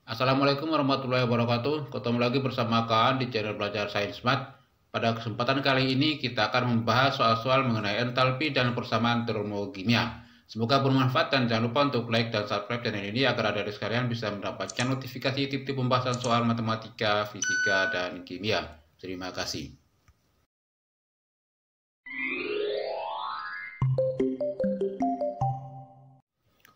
Assalamualaikum warahmatullahi wabarakatuh. Ketemu lagi bersama Kaan di channel Belajar Sains Mat. Pada kesempatan kali ini kita akan membahas soal-soal mengenai entalpi dan persamaan termokimia. Semoga bermanfaat dan jangan lupa untuk like dan subscribe channel ini agar adik-adik sekalian bisa mendapatkan notifikasi tip-tip pembahasan soal matematika, fisika, dan kimia. Terima kasih.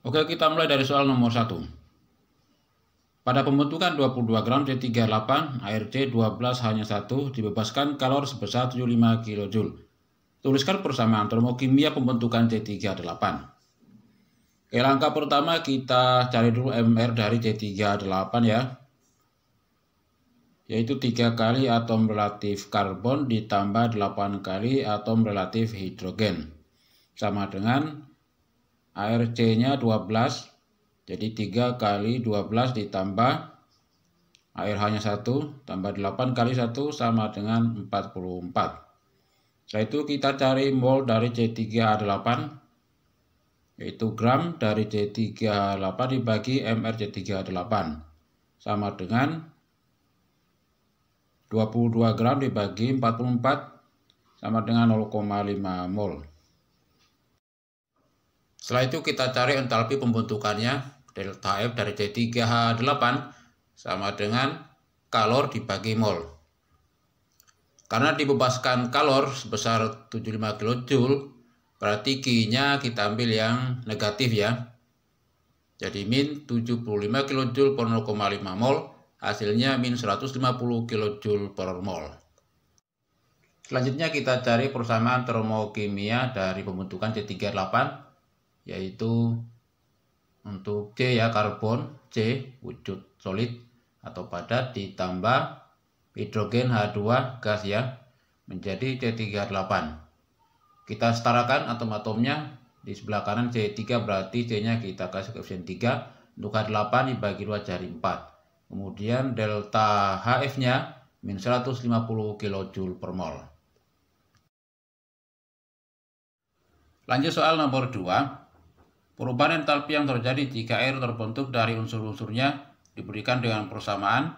Oke, kita mulai dari soal nomor 1. Pada pembentukan 22 gram C38, air C12 hanya 1 dibebaskan kalor sebesar 75 kJ. Tuliskan persamaan termokimia pembentukan C38. Oke, langkah pertama kita cari dulu MR dari C38 ya. Yaitu 3 kali atom relatif karbon ditambah 8 kali atom relatif hidrogen. Sama dengan air C-nya 12. Jadi 3 kali 12 ditambah air hanya 1 tambah 8 kali 1 sama dengan 44. Setelah itu kita cari mol dari C3H8, yaitu gram dari C3H8 dibagi mR C3H8 sama dengan 22 gram dibagi 44 sama dengan 0,5 mol. Setelah itu kita cari entalpi pembentukannya. Delta F dari C3H8 sama dengan kalor dibagi mol. Karena dibebaskan kalor sebesar 75 kJ, berarti Q-nya kita ambil yang negatif ya. Jadi min 75 kJ per 0,5 mol, hasilnya min 150 kJ per mol. Selanjutnya kita cari persamaan termokimia dari pembentukan C3H8, yaitu untuk C ya, karbon C wujud solid atau padat ditambah hidrogen H2 gas ya, menjadi C3H8. Kita setarakan atom-atomnya. Di sebelah kanan C3 berarti C-nya kita kasih koefisien 3, untuk H8 dibagi 2 jadi 4. Kemudian delta HF-nya min 150 kJ per mol. Lanjut soal nomor 2. Perubahan entalpi yang terjadi jika air terbentuk dari unsur-unsurnya diberikan dengan persamaan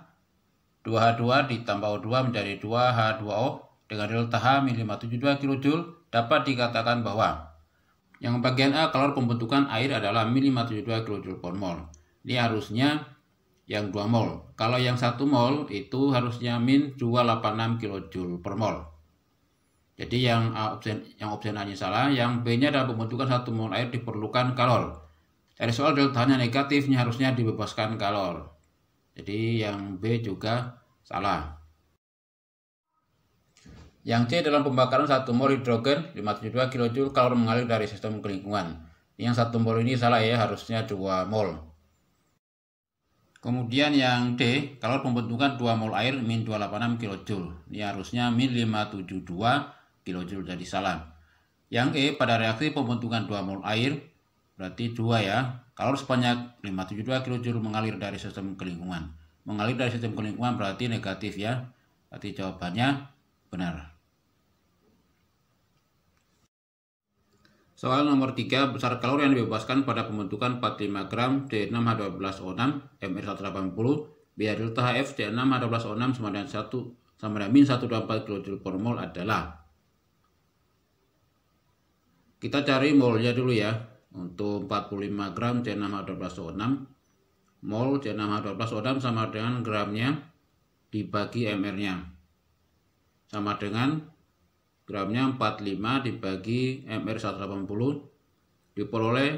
2H2 ditambah O2 menjadi 2H2O dengan delta H min 572 kJ, dapat dikatakan bahwa yang bagian A kalor pembentukan air adalah min 572 kJ per mol. Ini harusnya yang 2 mol. Kalau yang 1 mol itu harusnya min 286 kJ per mol. Jadi yang opsi A-nya salah, yang B-nya dalam pembentukan 1 mol air diperlukan kalor. Dari soal deltanya negatifnya harusnya dibebaskan kalor. Jadi yang B juga salah. Yang C dalam pembakaran 1 mol hidrogen 572 kJ kalor mengalir dari sistem kelingkungan. Yang 1 mol ini salah ya, harusnya 2 mol. Kemudian yang D, kalor pembentukan 2 mol air min 286 kJ. Ini harusnya min 572 kJ, jadi salah. Yang E, pada reaksi pembentukan 2 mol air berarti 2 ya, kalor sebanyak 572 kJ mengalir dari sistem kelingkungan. Mengalir dari sistem kelingkungan berarti negatif ya, berarti jawabannya benar. Soal nomor 3, besar kalor yang dibebaskan pada pembentukan 45 gram C6H12O6 Mr180 biar delta HF C6H12O6 sama dengan min 124 kJ per mol adalah. Kita cari molnya dulu ya. Untuk 45 gram C6H12O6, mol C6H12O6 sama dengan gramnya dibagi mR-nya. Sama dengan gramnya 45 dibagi mR180 diperoleh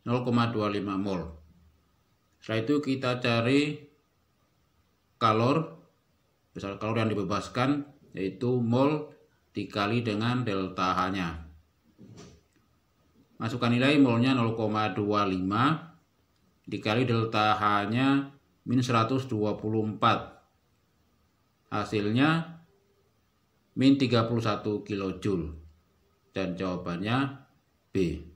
0,25 mol. Setelah itu kita cari kalor, besar kalor yang dibebaskan, yaitu mol dikali dengan delta H-nya. Masukkan nilai, molnya 0,25 dikali delta H-nya min 124. Hasilnya min 31 kJ. Dan jawabannya B.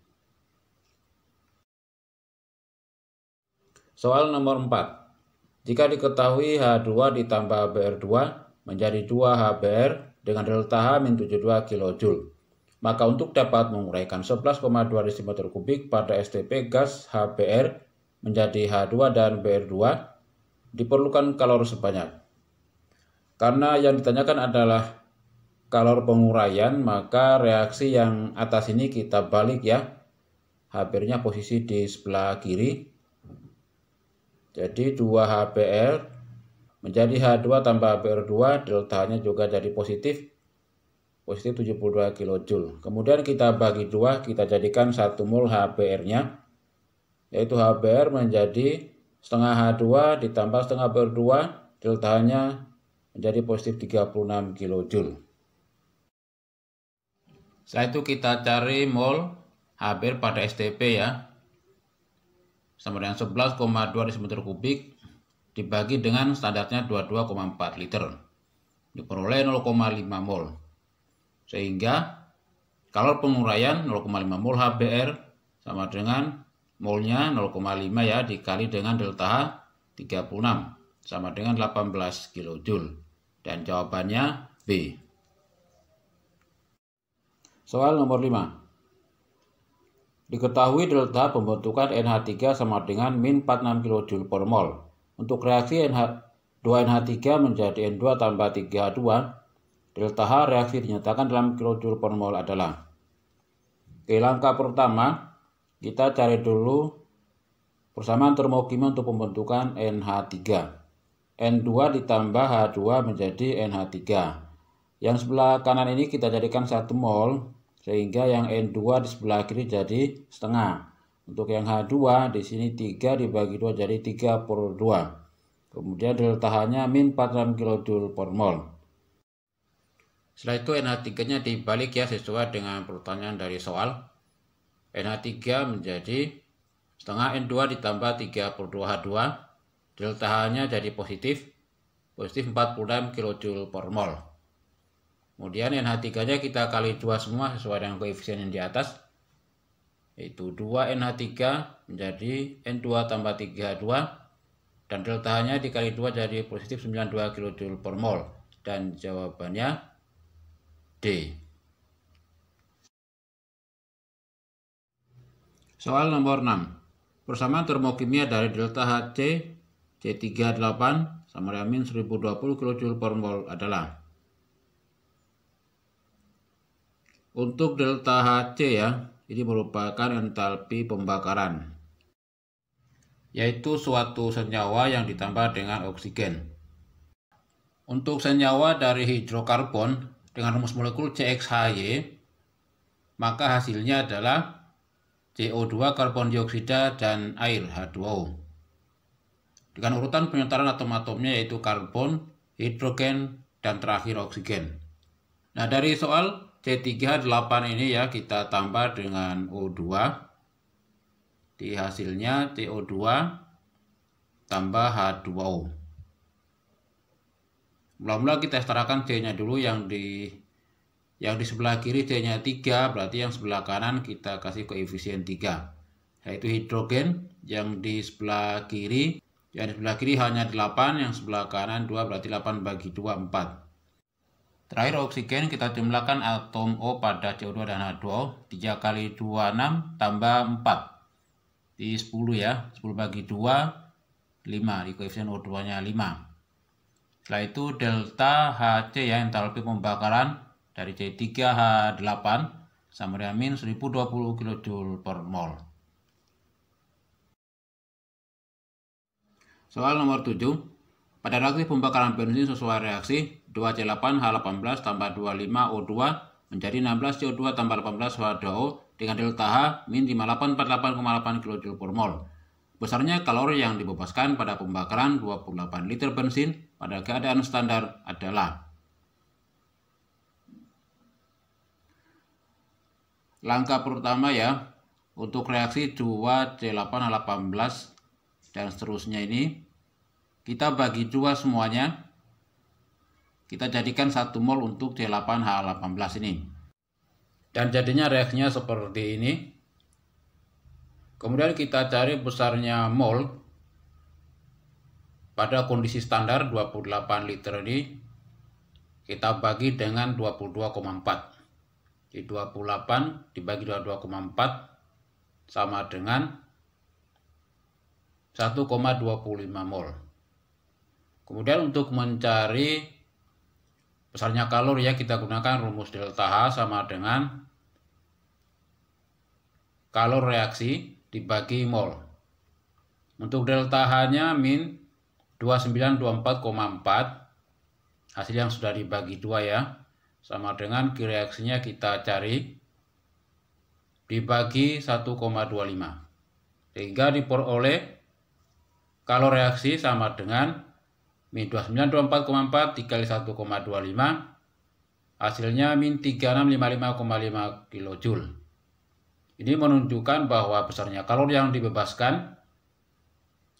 Soal nomor 4. Jika diketahui H2 ditambah Br2 menjadi 2HBr dengan delta H min 72 kJ. Maka untuk dapat menguraikan 11,2 dm3 pada STP gas HBr menjadi H2 dan Br2, diperlukan kalor sebanyak. Karena yang ditanyakan adalah kalor penguraian, maka reaksi yang atas ini kita balik ya. HBr-nya posisi di sebelah kiri. Jadi 2HBr menjadi H2 tambah HBr2, deltanya juga jadi positif 72 kJ. Kemudian kita bagi 2, kita jadikan 1 mol HBr-nya, yaitu HBr menjadi setengah H2 ditambah setengah HBr2, deltanya menjadi positif 36 kJ. Setelah itu kita cari mol HBr pada STP ya, sama dengan 11,2 desimeter kubik dibagi dengan standarnya 22,4 liter, diperoleh 0,5 mol. Sehingga kalor penguraian 0,5 mol HBr sama dengan molnya 0,5 ya dikali dengan delta H 36 sama dengan 18 kJ. Dan jawabannya B. Soal nomor 5. Diketahui delta pembentukan NH3 sama dengan min 46 kJ per mol. Untuk reaksi 2NH3 menjadi N2 tambah 3H2, delta H reaksi dinyatakan dalam kJ per mol adalah. Oke, langkah pertama kita cari dulu persamaan termokimia untuk pembentukan NH3. N2 ditambah H2 menjadi NH3. Yang sebelah kanan ini kita jadikan 1 mol, sehingga yang N2 di sebelah kiri jadi setengah. Untuk yang H2 di sini 3 dibagi 2 jadi 3/2. Kemudian delta H-nya min 46 kJ per mol. Setelah itu NH3-nya dibalik ya sesuai dengan pertanyaan dari soal. NH3 menjadi setengah N2 ditambah 3/2 H2. Delta H-nya jadi positif 46 kJ per mol. Kemudian NH3-nya kita kali 2 semua sesuai dengan koefisien yang di atas, yaitu 2NH3 menjadi N2 tambah 3H2, dan delta H-nya dikali 2 jadi positif 92 kJ per mol, dan jawabannya D. Soal nomor 6. Persamaan termokimia dari delta HC C38 sama dengan min 1020 kJ per mol adalah. Untuk delta HC ya, ini merupakan entalpi pembakaran, yaitu suatu senyawa yang ditambah dengan oksigen. Untuk senyawa dari hidrokarbon dengan rumus molekul CXHY, maka hasilnya adalah CO2, karbon dioksida, dan air H2O. Dengan urutan penyetaraan atom-atomnya yaitu karbon, hidrogen, dan terakhir oksigen. Nah, dari soal C3H8 ini ya kita tambah dengan O2. Di hasilnya CO2 tambah H2O. Mula-mula kita setarakan C-nya dulu, yang di sebelah kiri C-nya 3, berarti yang sebelah kanan kita kasih koefisien 3. Yaitu hidrogen yang di sebelah kiri hanya 8, yang sebelah kanan 2, berarti 8 bagi 2 4. Terakhir oksigen kita jumlahkan atom O pada CO2 dan H2O. 3 kali 2 6 tambah 4 di 10 ya. 10 bagi 2 5, di koefisien O2 nya 5. Setelah itu delta HC ya, entalpi pembakaran dari C3H8 sama dengan min 1020 kJ per mol. Soal nomor 7. Pada reaksi pembakaran bensin sesuai reaksi 2C8H18 tambah 25O2 menjadi 16CO2 tambah 18 H2O dengan delta H min 5848,8 kJ per mol. Besarnya kalori yang dibebaskan pada pembakaran 28 liter bensin pada keadaan standar adalah. Langkah pertama ya, untuk reaksi 2C8H18 dan seterusnya ini, kita bagi 2 semuanya, kita jadikan 1 mol untuk C8H18 ini. Dan jadinya reaksinya seperti ini. Kemudian kita cari besarnya mol pada kondisi standar 28 liter ini, kita bagi dengan 22,4. Di 28 dibagi 22,4 sama dengan 1,25 mol. Kemudian untuk mencari besarnya kalor ya, kita gunakan rumus delta H sama dengan kalor reaksi dibagi mol. Untuk delta H-nya min 2924,4, hasil yang sudah dibagi 2 ya, sama dengan Q reaksinya kita cari dibagi 1,25, sehingga diperoleh kalor reaksi sama dengan min 2924,4 dikali 1,25, hasilnya min 3655,5 kJ. Ini menunjukkan bahwa besarnya kalor yang dibebaskan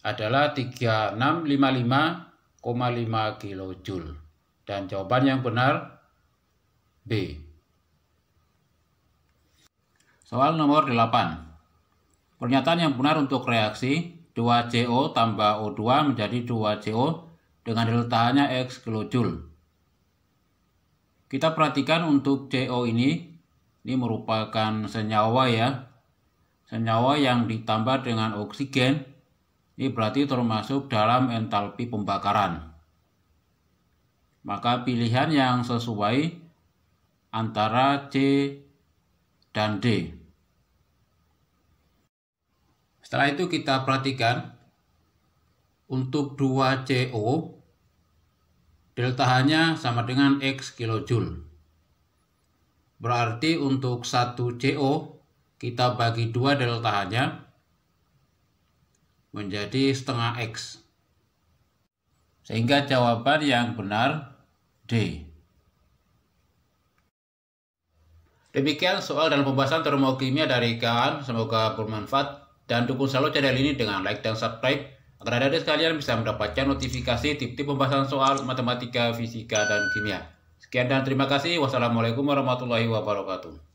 adalah 3655,5 kJ. Dan jawaban yang benar B. Soal nomor 8. Pernyataan yang benar untuk reaksi 2CO tambah O2 menjadi 2CO dengan delta H-nya X kJ. Kita perhatikan untuk CO ini merupakan senyawa ya. Senyawa yang ditambah dengan oksigen, ini berarti termasuk dalam entalpi pembakaran. Maka pilihan yang sesuai antara C dan D. Setelah itu kita perhatikan untuk 2CO, delta H-nya sama dengan X kJ. Berarti untuk 1CO kita bagi 2 delta H-nya menjadi setengah X. Sehingga jawaban yang benar D. Demikian soal dalam pembahasan termokimia dari kawan, semoga bermanfaat. Dan dukung selalu channel ini dengan like dan subscribe agar adik-adik sekalian bisa mendapatkan notifikasi tip-tip pembahasan soal matematika, fisika, dan kimia. Sekian dan terima kasih. Wassalamualaikum warahmatullahi wabarakatuh.